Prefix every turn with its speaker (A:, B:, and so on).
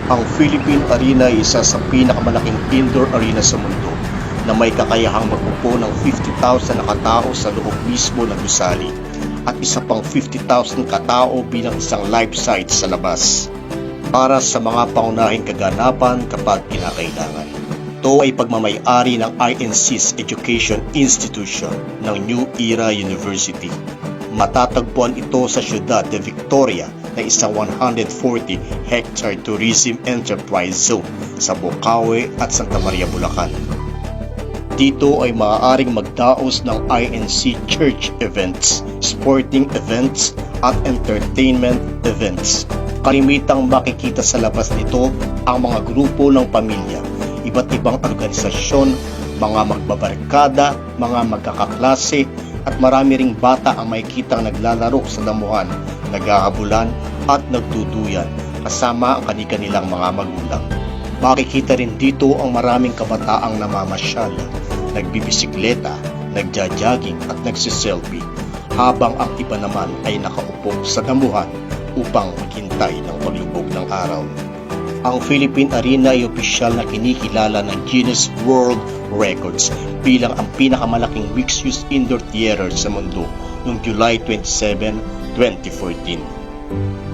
A: Ang Philippine Arena ay isa sa pinakamalaking indoor arena sa mundo na may kakayahang magpupo ng 50,000 na katao sa loob mismo ng gusali at isa pang 50,000 katao bilang isang live site sa labas para sa mga pangunahing kaganapan kapag kinakailangan. Ito ay pagmamay-ari ng INC's Education Institution ng New Era University. Matatagpuan ito sa siyudad de Victoria na isang 140-hectare tourism enterprise zone sa Bocaue at Santa Maria, Bulacan. Dito ay maaaring magdaos ng INC church events, sporting events at entertainment events. Kalimitang makikita sa labas nito ang mga grupo ng pamilya, iba't ibang organisasyon, mga magbabarkada, mga magkakaklase, at marami ring bata ang makikitang naglalaro sa damuhan, naghahabulan at nagduduyan kasama ang kani-kanilang mga magulang. Makikita rin dito ang maraming kabataang namamasyal, nagbibisikleta, nagja-jogging at nagsiselfie, habang ang iba naman ay nakaupo sa damuhan upang maghintay ng paglubog ng araw. Ang Philippine Arena ay opisyal na kinikilala ng Guinness World Records bilang ang pinakamalaking mixed-use indoor theater sa mundo noong July 27, 2014.